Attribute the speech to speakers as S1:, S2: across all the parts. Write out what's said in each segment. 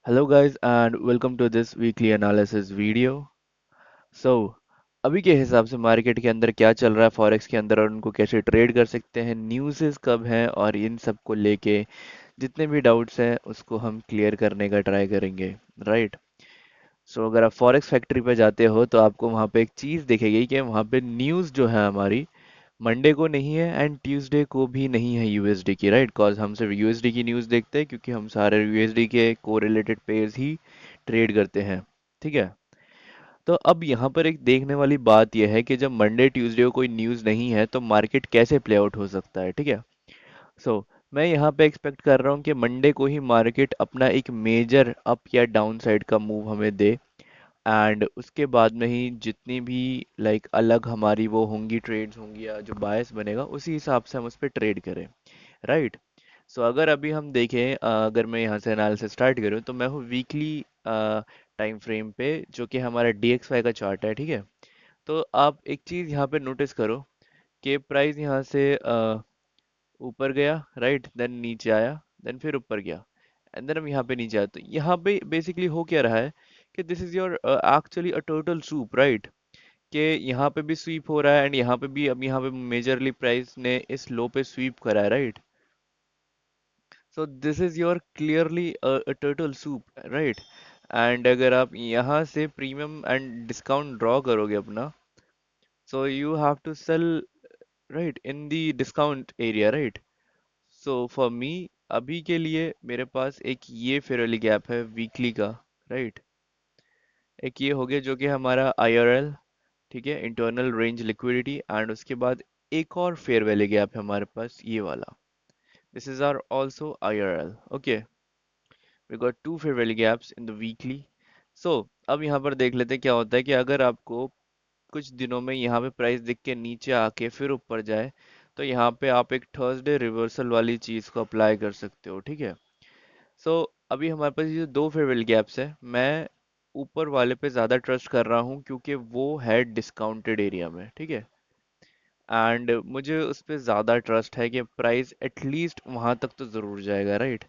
S1: Hello guys and welcome to this weekly analysis video. So अभी के हिसाब से मार्केट के अंदर क्या चल रहा है फॉरेक्स के अंदर और उनको कैसे ट्रेड कर सकते हैं, न्यूज़ कब हैं और इन सब को लेके जितने भी डाउट्स हैं उसको हम क्लियर करने का ट्राई करेंगे, राइट। सो अगर आप फॉरेक्स फैक्ट्री पे जाते हो तो आपको वहाँ पे एक चीज़ दिखेगी कि वहाँ पे न्यूज़ जो है हमारी मंडे को नहीं है एंड ट्यूसडे को भी नहीं है यूएसडी की, राइट। कॉज हम सिर्फ यूएसडी की न्यूज़ देखते हैं क्योंकि हम सारे यूएसडी के कोरिलेटेड पेयर्स ही ट्रेड करते हैं, ठीक है। तो अब यहाँ पर एक देखने वाली बात यह है कि जब मंडे ट्यूसडे को कोई न्यूज़ नहीं है तो मार्केट कैसे प्ले आउट हो सकता है, ठीक है। सो मैं यहाँ पे एक्सपेक्ट कर रहा हूँ कि मंडे को ही मार्केट अपना एक मेजर अप या डाउन साइड का मूव हमें दे एंड उसके बाद में ही जितनी भी अलग हमारी वो होंगी ट्रेड्स होंगी या जो बायस बनेगा उसी हिसाब से हम उस पर ट्रेड करें, राइट। सो अगर अभी हम देखें, अगर मैं यहाँ से एनालिसिस स्टार्ट करूँ तो मैं हूँ वीकली टाइम फ्रेम पे, जो कि हमारा DXY का चार्ट है, ठीक है। तो आप एक चीज़ यहाँ पे नोटिस करो कि प्राइस यहाँ से ऊपर गया, राइट, देन नीचे आया, देन फिर ऊपर गया एंड देन हम यहाँ पे नीचे आए। तो यहाँ पे बेसिकली हो क्या रहा है कि this is your actually a total soup, right. कि यहाँ पे भी स्वीप हो रहा है एंड यहाँ पे भी, अब यहाँ पे मेजरली प्राइस ने इस लो पे स्वीप करा है, right. So this is your clearly total soup, right. And अगर आप यहाँ से प्रीमियम एंड डिस्काउंट ड्रॉ करोगे अपना, so you have to sell, right, in the discount area, right. So for me अभी के लिए मेरे पास एक ये फेयर वैली गैप है वीकली का, राइट। एक ये हो गया जो कि हमारा IRL, ठीक है, इंटरनल रेंज लिक्विडिटी, एंड उसके बाद एक और फेयर वैली गैप है हमारे पास ये वाला। This is our also IRL, okay. We got two fair valley gaps in the weekly. So अब यहाँ पर देख लेते हैं क्या होता है कि अगर आपको कुछ दिनों में यहाँ पे प्राइस दिख के नीचे आके फिर ऊपर जाए तो यहाँ पे आप एक थर्सडे रिवर्सल वाली चीज़ को अप्लाई कर सकते हो, ठीक है। सो अभी हमारे पास ये दो फेवरेट गैप्स है। मैं ऊपर वाले पे ज़्यादा ट्रस्ट कर रहा हूँ क्योंकि वो है डिस्काउंटेड एरिया में, ठीक है। एंड मुझे उस पे ज़्यादा ट्रस्ट है कि प्राइस एटलीस्ट वहाँ तक तो ज़रूर जाएगा, राइट।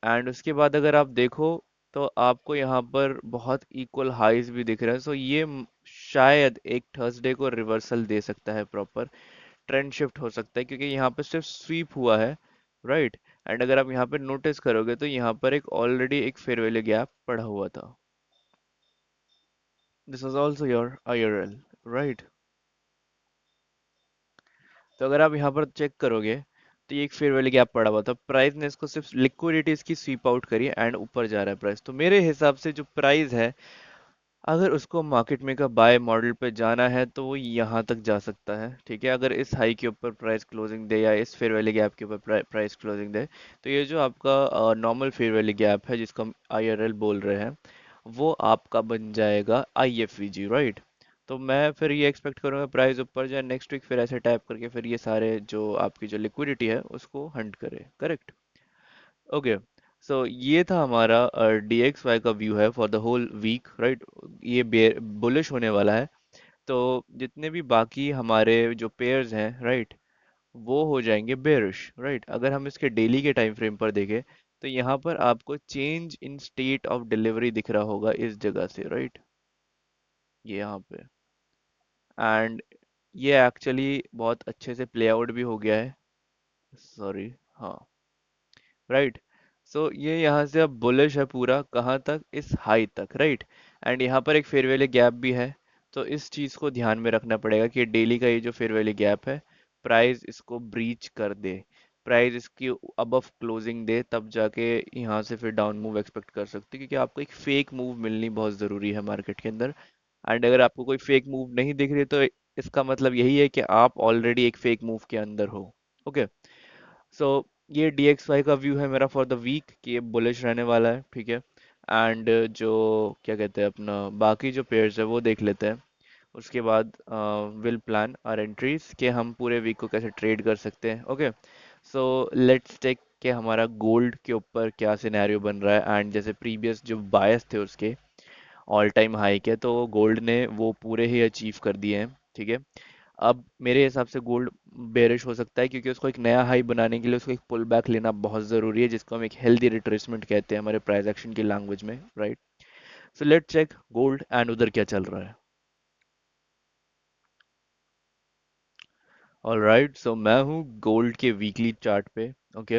S1: एंड उसके बाद अगर आप देखो तो आपको यहाँ पर बहुत इक्वल हाइज भी दिख रहा है। सो ये शायद एक थर्सडे को रिवर्सल दे सकता है, प्रॉपर ट्रेंड शिफ्ट हो सकता है क्योंकि यहाँ पे सिर्फ स्वीप हुआ है, राइट। एंड अगर आप यहाँ पे नोटिस करोगे तो यहाँ पर एक ऑलरेडी एक फेयर वैल्यू गैप पड़ा हुआ था। This was also your IRL, right. तो अगर आप यहाँ पर चेक करोगे तो ये एक फेयर वैल्यू गैप पड़ा हुआ था, प्राइस ने इसको सिर्फ लिक्विडिटी इसकी स्वीप आउट करी एंड ऊपर जा रहा है प्राइस। तो मेरे हिसाब से जो प्राइस है, अगर उसको मार्केट में का बाय मॉडल पे जाना है तो वो यहाँ तक जा सकता है, ठीक है। अगर इस हाई के ऊपर प्राइस क्लोजिंग दे या इस फेयर वैली गैप के ऊपर प्राइस क्लोजिंग दे तो ये जो आपका नॉर्मल फेयर वैली गैप है जिसको हम IRL बोल रहे हैं, वो आपका बन जाएगा IFVG, राइट। तो मैं फिर ये एक्सपेक्ट करूंगा प्राइस ऊपर जाए नेक्स्ट वीक, फिर ऐसे टैप करके फिर ये सारे जो आपकी जो लिक्विडिटी है उसको हंट करे, करेक्ट। ओके। सो ये था हमारा DXY का व्यू है for the whole week, right. ये बुलिश होने वाला है। तो जितने भी बाकी हमारे जो पेयर्स हैं, राइट, वो हो जाएंगे बेरिश, राइट। अगर हम इसके डेली के टाइम फ्रेम पर देखें तो यहाँ पर आपको change in state of delivery दिख रहा होगा इस जगह से, राइट, ये यहाँ पे। एंड ये एक्चुअली बहुत अच्छे से प्ले आउट भी हो गया है, सॉरी, हाँ, राइट। सो ये यहाँ से अब बुलिश है पूरा, कहाँ तक, इस हाई तक, राइट। एंड यहाँ पर एक फेयर वैली गैप भी है। तो इस चीज़ को ध्यान में रखना पड़ेगा कि डेली का ये जो फेयर वैली गैप है, प्राइस इसको ब्रीच कर दे, प्राइस इसकी अबव क्लोजिंग दे, तब जाके यहाँ से फिर डाउन मूव एक्सपेक्ट कर सकते हैं, क्योंकि आपको एक फेक मूव मिलनी बहुत ज़रूरी है मार्केट के अंदर। एंड अगर आपको कोई फेक मूव नहीं दिख रही तो इसका मतलब यही है कि आप ऑलरेडी एक फेक मूव के अंदर हो, ओके। सो ये DXY का व्यू है मेरा फॉर द वीक कि ये बुलिश रहने वाला है, ठीक है। एंड जो क्या कहते हैं अपना बाकी जो पेयर्स है वो देख लेते हैं। उसके बाद विल प्लान आर एंट्रीज कि हम पूरे वीक को कैसे ट्रेड कर सकते हैं, ओके। सो लेट्स टेक के हमारा गोल्ड के ऊपर क्या सिनेरियो बन रहा है। एंड जैसे प्रीवियस जो बायस थे उसके ऑल टाइम हाई के, तो गोल्ड ने वो पूरे ही अचीव कर दिए हैं, ठीक है। अब मेरे हिसाब से गोल्ड बेरिश हो सकता है क्योंकि उसको एक नया हाई बनाने के लिए उसको एक पुल बैक लेना बहुत ज़रूरी है, जिसको हम एक हेल्दी रिट्रेसमेंट कहते हैं हमारे प्राइस एक्शन की लैंग्वेज में, right? So let's check gold and उधर क्या चल रहा है। ऑलराइट, सो मैं हूँ गोल्ड के वीकली चार्ट पे। Okay,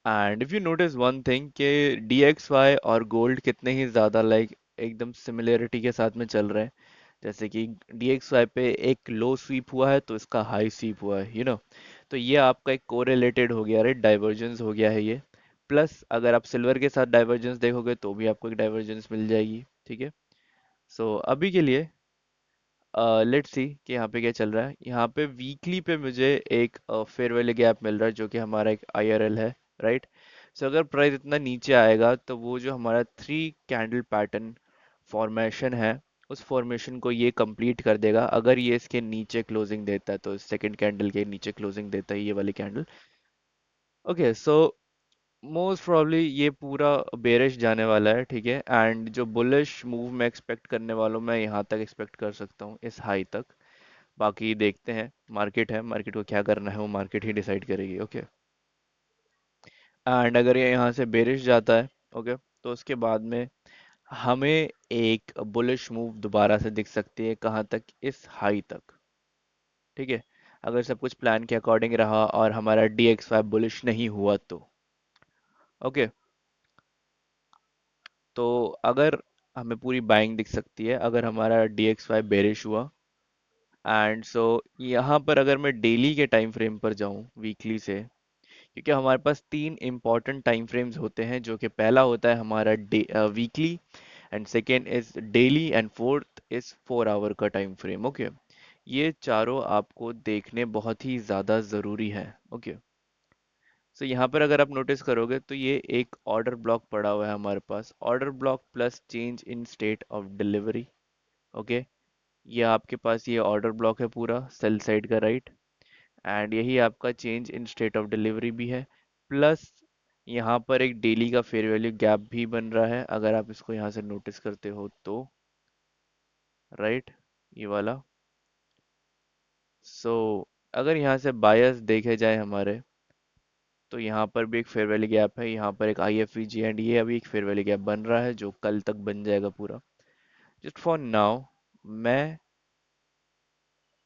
S1: and if you notice one thing कि DXY और गोल्ड कितने ही ज़्यादा लाइक एकदम सिमिलरिटी के साथ में चल रहे हैं। जैसे कि DXY पे एक लो स्वीप हुआ है तो इसका हाई स्वीप हुआ है, तो ये आपका एक कोरिलेटेड हो गया, राइट? डाइवर्जेंस हो गया है ये। प्लस अगर आप सिल्वर के साथ डाइवर्जेंस देखोगे तो भी आपको एक डाइवर्जेंस मिल जाएगी, ठीक है? सो अभी के लिए लेट्स सी कि यहाँ पे क्या चल रहा है। यहाँ पे वीकली पे मुझे एक फेयर वैल्यू गैप मिल रहा है जो कि हमारा एक IRL है, राइट? सो अगर प्राइस इतना नीचे आएगा तो वो जो हमारा 3 कैंडल पैटर्न फॉर्मेशन है, उस फॉर्मेशन को ये कंप्लीट कर देगा। अगर ये इसके नीचे क्लोजिंग देता है तो सेकंड कैंडल के नीचे क्लोजिंग देता है ये वाली candle. Okay, so most probably ये पूरा बेरिश जाने वाला है, ठीक है? एंड जो बुलिश मूव मैं एक्सपेक्ट करने वाला हूँ, मैं यहाँ तक एक्सपेक्ट कर सकता हूँ, इस हाई तक। बाकी देखते हैं, मार्केट है, मार्केट को क्या करना है वो मार्केट ही डिसाइड करेगी। ओके, एंड अगर ये यहाँ से बेरिश जाता है, ओके, तो उसके बाद में हमें एक बुलिश मूव दोबारा से दिख सकती है। कहाँ तक? इस हाई तक, ठीक है? अगर सब कुछ प्लान के अकॉर्डिंग रहा और हमारा DXY बुलिश नहीं हुआ तो। ओके, तो अगर हमें पूरी बाइंग दिख सकती है अगर हमारा DXY बेरिश हुआ। एंड सो यहाँ पर अगर मैं डेली के टाइम फ्रेम पर जाऊँ वीकली से, क्योंकि हमारे पास 3 इंपॉर्टेंट टाइम फ्रेम्स होते हैं, जो कि पहला होता है हमारा weekly, and second is daily, and fourth is 4 hour का टाइम फ्रेम। ओके, ये चारों आपको देखने बहुत ही ज़्यादा ज़रूरी है। ओके, सो यहाँ पर अगर आप नोटिस करोगे तो ये एक ऑर्डर ब्लॉक पड़ा हुआ है हमारे पास, order block plus change in state of delivery. Okay, ये आपके पास ये ऑर्डर ब्लॉक है पूरा सेल साइड का, राइट? एंड यही आपका change in state of delivery भी है। प्लस यहाँ पर एक डेली का फेयर वैल्यू गैप भी बन रहा है, अगर आप इसको यहाँ से नोटिस करते हो तो, राइट? ये वाला। सो अगर यहाँ से बायस देखे जाए हमारे, तो यहाँ पर भी एक फेयर वैल्यू गैप है, यहाँ पर एक IFVG, एंड ये अभी एक फेयर वैल्यू गैप बन रहा है जो कल तक बन जाएगा पूरा। जस्ट फॉर नाउ मैं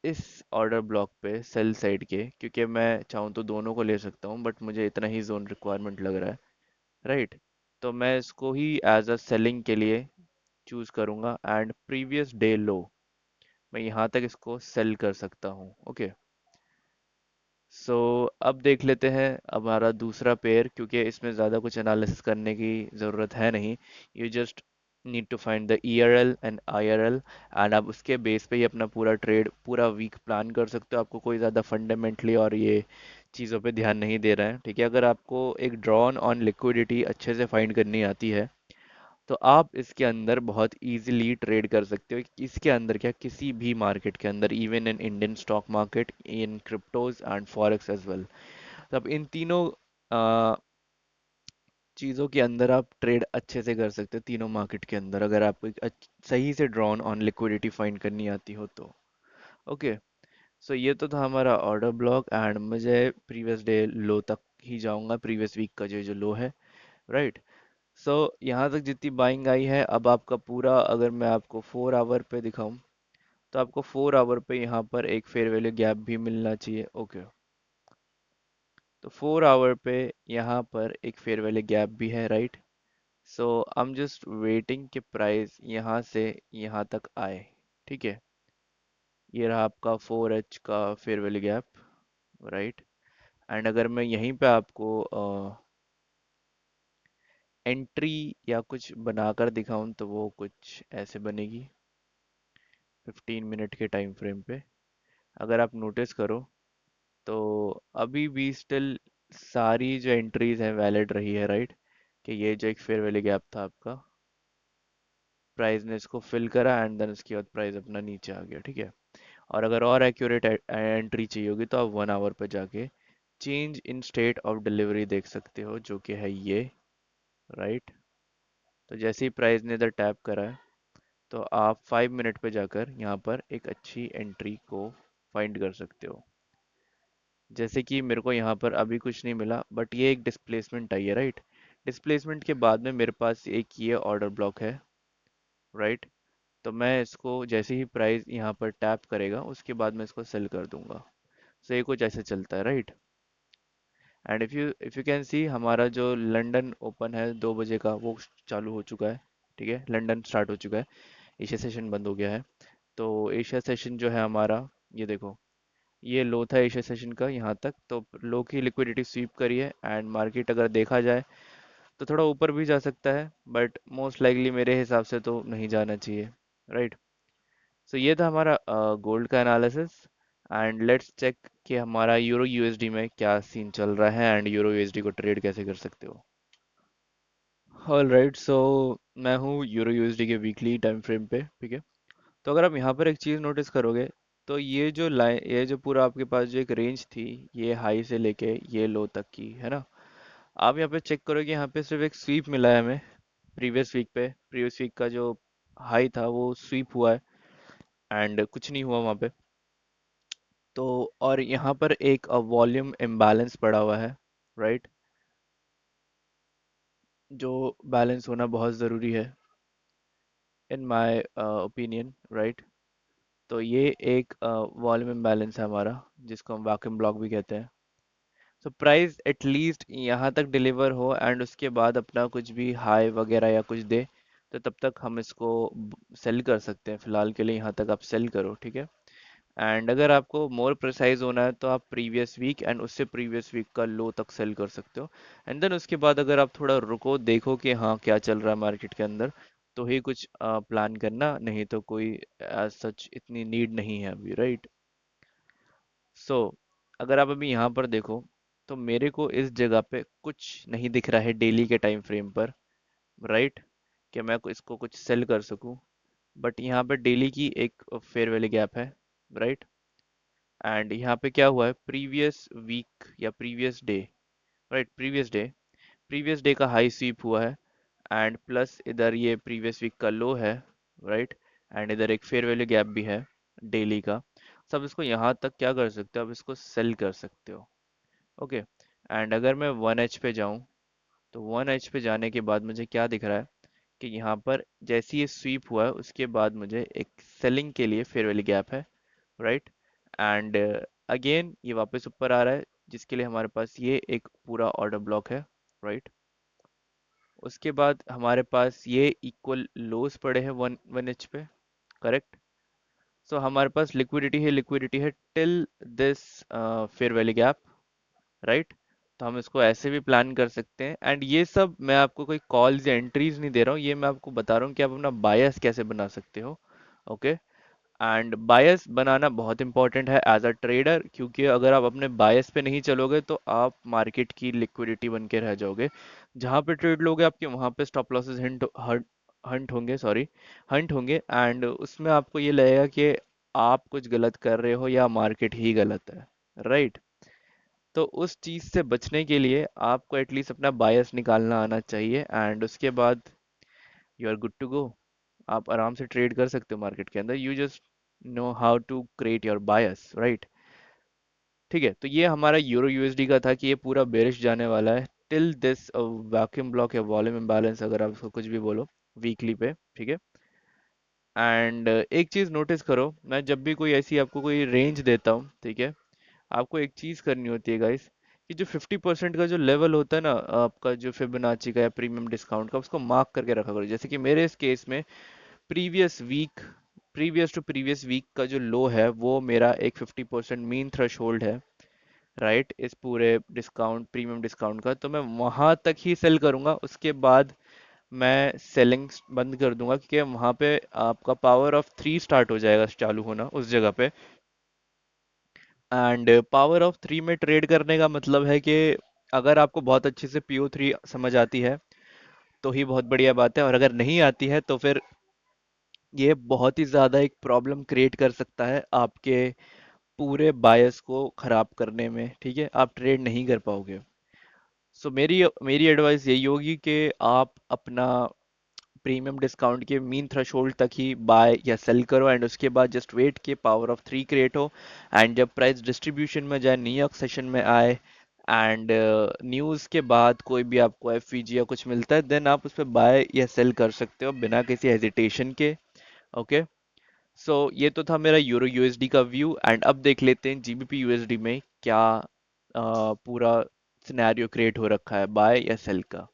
S1: इस ऑर्डर ब्लॉक पे सेल साइड के, क्योंकि मैं चाहूँ तो दोनों को ले सकता हूँ बट मुझे इतना ही जोन रिक्वायरमेंट लग रहा है, राइट? तो मैं इसको ही एज अ सेलिंग के लिए चूज करूंगा, एंड प्रीवियस डे लो मैं यहाँ तक इसको सेल कर सकता हूँ। ओके, सो अब देख लेते हैं हमारा दूसरा पेयर, क्योंकि इसमें ज़्यादा कुछ एनालिसिस करने की ज़रूरत है नहीं। You just need to find the ERL and IRL, and आप उसके बेस पे ही अपना पूरा ट्रेड पूरा वीक प्लान कर सकते हो। आपको कोई ज़्यादा फंडामेंटली और ये चीज़ों पे ध्यान नहीं दे रहा है, ठीक है? अगर आपको एक ड्रॉन ऑन लिक्विडिटी अच्छे से फाइंड करनी आती है तो आप इसके अंदर बहुत इजीली ट्रेड कर सकते हो। इसके अंदर क्या, किसी भी मार्केट के अंदर, even in Indian stock market, in cryptos and forex as well. तो अब इन तीनों चीज़ों के अंदर आप ट्रेड अच्छे से कर सकते हो, तीनों मार्केट के अंदर, अगर आपको एक सही से ड्रॉन ऑन लिक्विडिटी फाइंड करनी आती हो तो। ओके, सो ये तो था हमारा ऑर्डर ब्लॉक, एंड मुझे प्रीवियस डे लो तक ही जाऊंगा, प्रीवियस वीक का जो जो लो है, राइट? सो यहाँ तक जितनी बाइंग आई है, अब आपका पूरा अगर मैं आपको 4 आवर पे दिखाऊं तो आपको 4 आवर पे यहाँ पर एक फेयर वैल्यू गैप भी मिलना चाहिए। ओके, तो 4 आवर पे यहाँ पर एक फेयर वैल्यू गैप भी है, right? So I am just waiting कि प्राइस यहाँ से यहाँ तक आए, ठीक है? ये रहा आपका 4H का fair value gap, right? And अगर मैं यहीं पे आपको एंट्री या कुछ बनाकर दिखाऊं तो वो कुछ ऐसे बनेगी 15 मिनट के टाइम फ्रेम पे। अगर आप नोटिस करो तो अभी भी स्टिल सारी जो एंट्रीज हैं वैलिड रही है, राइट? कि ये जो एक फेयर वैल्यू गैप था आपका, प्राइस ने इसको फिल करा एंड देन उसके बाद प्राइस अपना नीचे आ गया, ठीक है? और अगर और एक्यूरेट एंट्री चाहिए होगी तो आप 1 आवर पे जाके change in state of delivery देख सकते हो, जो कि है ये, राइट? तो जैसे ही प्राइस ने इधर टैप करा है तो आप 5 मिनट पे जाकर यहाँ पर एक अच्छी एंट्री को फाइंड कर सकते हो। जैसे कि मेरे को यहाँ पर अभी कुछ नहीं मिला, बट ये एक डिस्प्लेसमेंट आई है, राइट। डिस्प्लेसमेंट के बाद में मेरे पास एक ये ऑर्डर ब्लॉक है, राइट। तो मैं इसको जैसे ही प्राइस यहाँ पर टैप करेगा उसके बाद मैं इसको सेल कर दूंगा। सो ये कुछ ऐसे चलता है, right. And if you can see, हमारा जो लंदन ओपन है 2 बजे का, वो चालू हो चुका है। ठीक है, लंदन स्टार्ट हो चुका है, एशिया सेशन बंद हो गया है। तो एशिया सेशन जो है हमारा, ये देखो, ये लो था एशिया सेशन का यहाँ तक, तो लो की लिक्विडिटी स्वीप करी है एंड मार्केट अगर देखा जाए तो थोड़ा ऊपर भी जा सकता है, बट मोस्ट लाइकली मेरे हिसाब से तो नहीं जाना चाहिए, राइट। सो ये था हमारा गोल्ड का एनालिसिस। एंड लेट्स चेक कि हमारा यूरो यूएसडी में क्या सीन चल रहा है एंड यूरो यूएसडी को ट्रेड कैसे कर सकते हो। ऑल राइट, सो मैं हूँ यूरो यूएसडी के वीकली टाइम फ्रेम पे, ठीक है। तो अगर आप यहाँ पर एक चीज़ नोटिस करोगे, तो ये जो लाइन, ये जो पूरा आपके पास जो एक रेंज थी, ये हाई से लेके ये लो तक की है ना। आप यहाँ पे चेक करोगे, यहाँ पे सिर्फ एक स्वीप मिला है हमें। प्रीवियस वीक का जो हाई था वो स्वीप हुआ है एंड कुछ नहीं हुआ वहाँ पे। तो और यहाँ पर एक वॉल्यूम इम्बैलेंस पड़ा हुआ है, राइट, जो बैलेंस होना बहुत ज़रूरी है इन माय ओपिनियन, राइट। तो ये एक वॉल्यूम इम्बैलेंस है हमारा, जिसको हम वैक्यूम ब्लॉक भी कहते हैं। तो प्राइस एटलीस्ट यहाँ तक डिलीवर हो एंड उसके बाद अपना कुछ भी हाई वगैरह या कुछ दे, तो तब तक हम इसको सेल कर सकते हैं। फिलहाल के लिए यहाँ तक आप सेल करो, ठीक है। एंड अगर आपको मोर प्रिसाइज होना है तो आप प्रीवियस वीक एंड उससे प्रीवियस वीक का लो तक सेल कर सकते हो। एंड देन उसके बाद अगर आप थोड़ा रुको, देखो कि हाँ क्या चल रहा है मार्केट के अंदर, तो ही कुछ प्लान करना, नहीं तो कोई सच इतनी नीड नहीं है अभी, राइट। सो अगर आप अभी यहाँ पर देखो, तो मेरे को इस जगह पे कुछ नहीं दिख रहा है डेली के टाइम फ्रेम पर, राइट, कि मैं इसको कुछ सेल कर सकूं। बट यहाँ पे डेली की एक फेयर वैल्यू गैप है, राइट। एंड यहाँ पे क्या हुआ है, प्रीवियस वीक या previous day, right, previous day का हाई स्वीप हुआ है एंड प्लस इधर ये प्रीवियस वीक का लो है, राइट। एंड इधर एक फेयर वैल्यू गैप भी है डेली का। सब इसको यहाँ तक क्या कर सकते हो, अब इसको सेल कर सकते हो, ओके। एंड अगर मैं 1H पे जाऊँ, तो 1H पे जाने के बाद मुझे क्या दिख रहा है कि यहाँ पर जैसे ये स्वीप हुआ है उसके बाद मुझे एक सेलिंग के लिए फेयर वैल्यू गैप है, राइट। एंड अगेन ये वापस ऊपर आ रहा है, जिसके लिए हमारे पास ये एक पूरा ऑर्डर ब्लॉक है, राइट। उसके बाद हमारे पास ये इक्वल लोस पड़े हैं वन एच पे, करेक्ट। सो हमारे पास लिक्विडिटी है till this fair value gap, right. तो हम इसको ऐसे भी प्लान कर सकते हैं। एंड ये सब मैं आपको कोई कॉल्स या एंट्रीज नहीं दे रहा हूँ, ये मैं आपको बता रहा हूँ कि आप अपना बायस कैसे बना सकते हो, ओके। एंड बायस बनाना बहुत इंपॉर्टेंट है एज अ ट्रेडर, क्योंकि अगर आप अपने बायस पे नहीं चलोगे तो आप मार्केट की लिक्विडिटी बन के रह जाओगे। जहाँ पे ट्रेड लोगे आपके वहाँ पे स्टॉप लॉसेस हंट होंगे, सॉरी, हंट होंगे। एंड उसमें आपको ये लगेगा कि आप कुछ गलत कर रहे हो या मार्केट ही गलत है, राइट। तो उस चीज़ से बचने के लिए आपको एटलीस्ट अपना बायस निकालना आना चाहिए एंड उसके बाद you are good to go. आप आराम से ट्रेड कर सकते हो मार्केट के अंदर, you just know how to create your bias, right. ठीक है, तो ये हमारा यूरो यूएसडी का था कि ये पूरा बेरिश जाने वाला है टिल दिस वैक्यूम ब्लॉक या वॉल्यूम इम्बैलेंस, अगर आप इसको कुछ भी बोलो, वीकली पे, ठीक है। एंड एक चीज़ नोटिस करो, मैं जब भी कोई ऐसी आपको कोई रेंज देता हूँ, ठीक है, आपको एक चीज़ करनी होती है गाइस, कि जो 50% का जो लेवल होता है ना आपका, जो फिबोनाची का या प्रीमियम डिस्काउंट का, उसको मार्क करके रखा करो। जैसे कि मेरे इस केस में previous week previous to previous week का जो लो है वो मेरा एक 50% मीन थ्रेश होल्ड है, राइट, इस पूरे डिस्काउंट, प्रीमियम डिस्काउंट का। तो मैं वहां तक ही सेल करूंगा, उसके बाद मैं सेलिंग बंद कर दूंगा, क्योंकि वहां पे आपका पावर ऑफ 3 स्टार्ट हो जाएगा चालू होना उस जगह पे। एंड पावर ऑफ 3 में ट्रेड करने का मतलब है कि अगर आपको बहुत अच्छे से PO3 समझ आती है तो ही बहुत बढ़िया बात है, और अगर नहीं आती है तो फिर ये बहुत ही ज़्यादा एक प्रॉब्लम क्रिएट कर सकता है आपके पूरे बायस को ख़राब करने में, ठीक है, आप ट्रेड नहीं कर पाओगे। सो मेरी मेरी एडवाइस यही होगी कि आप अपना प्रीमियम डिस्काउंट के मीन थ्रेशोल्ड तक ही बाय या सेल करो एंड उसके बाद जस्ट वेट के पावर ऑफ थ्री क्रिएट हो एंड जब प्राइस डिस्ट्रीब्यूशन में जाए न्यूयॉर्क सेशन में आए एंड न्यूज़ के बाद कोई भी आपको एफवीजी या कुछ मिलता है देन आप उस पर बाय या सेल कर सकते हो बिना किसी हेजिटेशन के। ओके, सो ये तो था मेरा यूरो यूएसडी का व्यू एंड अब देख लेते हैं जीबीपी यूएसडी में क्या पूरा सिनेरियो क्रिएट हो रखा है बाय या सेल का।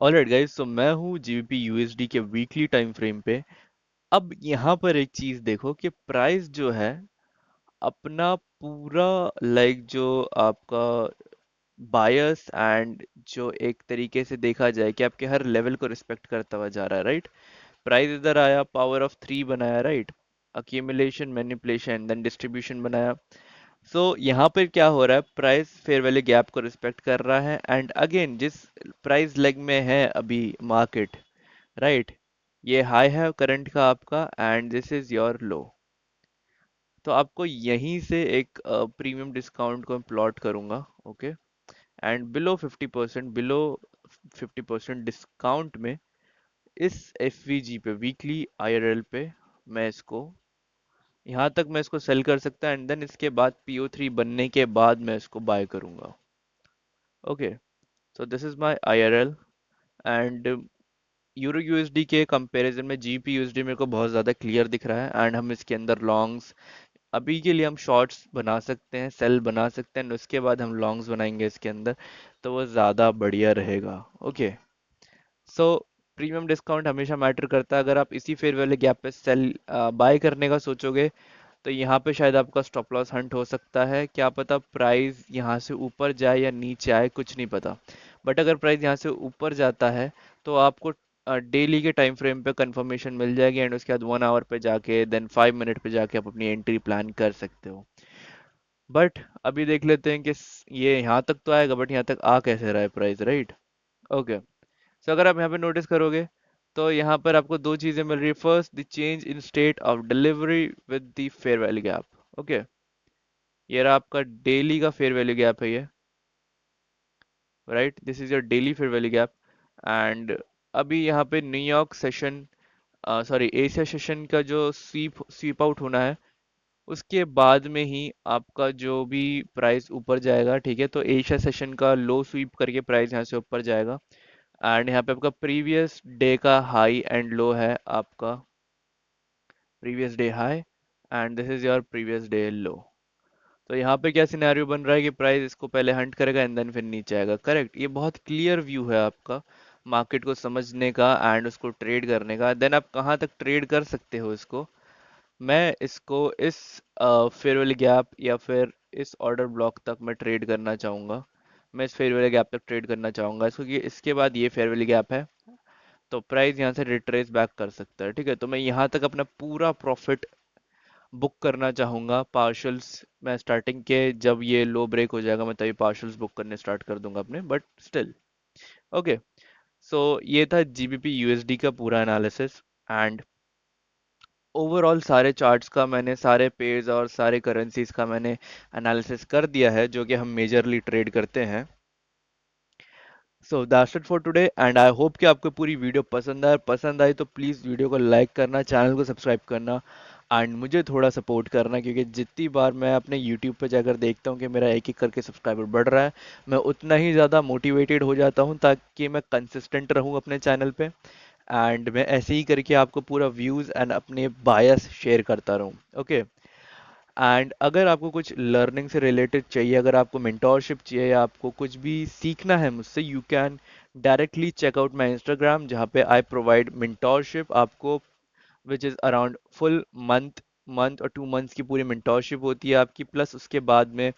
S1: ऑलराइट गाइस, तो मैं हूँ जीबीपी यूएसडी के वीकली टाइम फ्रेम पे। अब यहाँ पर एक चीज देखो कि प्राइस जो है अपना पूरा लाइक जो आपका बायस एंड जो एक तरीके से देखा जाए कि आपके हर लेवल को रिस्पेक्ट करता हुआ जा रहा है, राइट। प्राइस इधर आया, पावर ऑफ थ्री बनाया, right. Accumulation, manipulation, then distribution बनाया। सो यहाँ पर क्या हो रहा है, प्राइस फेयर वैल्यू गैप को रिस्पेक्ट कर रहा है एंड अगेन जिस प्राइस लेग में है अभी मार्केट, राइट, ये हाई है करंट का आपका and this is your low. तो आपको यहीं से एक प्रीमियम डिस्काउंट को प्लॉट करूंगा, okay. And below 50%, below 50% discount में इस एफवीजी पे वीकली आईआरएल पे मैं इसको यहाँ तक मैं इसको सेल कर सकता एंड देन इसके बाद पीओ थ्री बनने के बाद मैं इसको बाय करूंगा। Okay, so this is my IRL and euro USD के कंपैरिजन में जीपी यूएसडी मेरे को बहुत ज़्यादा क्लियर दिख रहा है एंड हम इसके अंदर लॉन्ग्स अभी के लिए हम शॉर्ट्स बना सकते हैं, सेल बना सकते हैं and उसके बाद हम लॉन्ग्स बनाएंगे इसके अंदर, तो वो ज़्यादा बढ़िया रहेगा। ओके, सो प्रीमियम डिस्काउंट हमेशा मैटर करता है। अगर आप इसी फेयर वैल्यू गैप पे सेल बाय करने का सोचोगे तो यहाँ पे शायद आपका स्टॉप लॉस हंट हो सकता है, क्या पता प्राइस यहाँ से ऊपर जाए या नीचे आए, कुछ नहीं पता। बट अगर प्राइस यहाँ से ऊपर जाता है तो आपको डेली के टाइम फ्रेम पे कंफर्मेशन मिल जाएगी एंड उसके बाद 1 आवर पे जाके देन 5 मिनट पे जाके आप अपनी एंट्री प्लान कर सकते हो। बट अभी देख लेते हैं कि ये यहाँ तक तो आएगा बट यहाँ तक आ कैसे रहा है प्राइस, राइट। ओके, सो अगर आप यहाँ पे नोटिस करोगे तो यहाँ पर आपको दो चीजें मिल रही है। First, the change in state of delivery with the fair value gap. Okay, ये रहा आपका डेली का फेयर वैल्यू गैप है ये, right. This is your daily fair value gap and अभी यहाँ पे New York session, sorry Asia session का जो स्वीप स्वीप आउट होना है उसके बाद में ही आपका जो भी प्राइस ऊपर जाएगा, ठीक है। तो एशिया सेशन का लो स्वीप करके प्राइस यहाँ से ऊपर जाएगा एंड यहाँ पे आपका प्रीवियस डे का हाई एंड लो है आपका previous day high and this is your previous day लो। तो यहाँ पे क्या सिनेरियो बन रहा है कि प्राइस इसको पहले हंट करेगा एंड देन फिर नीचे आएगा, करेक्ट। ये बहुत क्लियर व्यू है आपका मार्केट को समझने का एंड उसको ट्रेड करने का। देन आप कहाँ तक ट्रेड कर सकते हो इसको, मैं इसको इस फेयरवेल गैप या फिर इस ऑर्डर ब्लॉक तक मैं ट्रेड करना चाहूँगा। मैं इस फेयरवेल गैप तक ट्रेड करना चाहूँगा इसको, क्योंकि इसके बाद ये फेयरवेल गैप है तो प्राइस यहाँ से रिट्रेस बैक कर सकता है, ठीक है। तो मैं यहाँ तक अपना पूरा प्रॉफिट बुक करना चाहूँगा। पार्शल्स मैं स्टार्टिंग के जब ये लो ब्रेक हो जाएगा मैं तभी पार्शल्स बुक करने स्टार्ट कर दूंगा अपने, बट स्टिल ओके। सो ये था जीबीपी यूएसडी का पूरा एनालिसिस एंड ओवरऑल सारे चार्ट्स का मैंने, सारे पेयर्स और सारे करेंसीज का मैंने एनालिसिस कर दिया है जो कि हम मेजरली ट्रेड करते हैं। So that's it for today and I hope कि आपको पूरी वीडियो पसंद आए। पसंद आई तो प्लीज़ वीडियो को लाइक करना, चैनल को सब्सक्राइब करना एंड मुझे थोड़ा सपोर्ट करना, क्योंकि जितनी बार मैं अपने यूट्यूब पे जाकर देखता हूँ कि मेरा एक एक करके सब्सक्राइबर बढ़ रहा है, मैं उतना ही ज़्यादा मोटिवेटेड हो जाता हूँ ताकि मैं कंसिस्टेंट रहूँ अपने चैनल पे एंड मैं ऐसे ही करके आपको पूरा व्यूज़ एंड अपने बायस शेयर करता रहूँ, ओके। एंड अगर आपको कुछ लर्निंग से रिलेटेड चाहिए, अगर आपको मेंटोरशिप चाहिए या आपको कुछ भी सीखना है मुझसे, you can directly check out my Instagram जहाँ पे आई प्रोवाइड मेंटोरशिप आपको, which is around full month, month और 2 मंथ्स की पूरी मेंटोरशिप होती है आपकी। प्लस उसके बाद में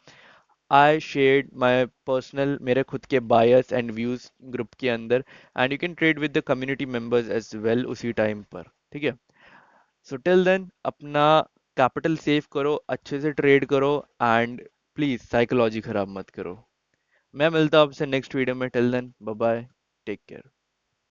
S1: आई शेयर्ड माई पर्सनल, मेरे खुद के बायर्स एंड व्यूज ग्रुप के अंदर and you can trade with the community members as well उसी टाइम पर, ठीक है। सो टिल देन अपना कैपिटल सेव करो, अच्छे से ट्रेड करो एंड प्लीज साइकोलॉजी खराब मत करो। मैं मिलता हूँ आपसे नेक्स्ट वीडियो में, till then bye bye, take care.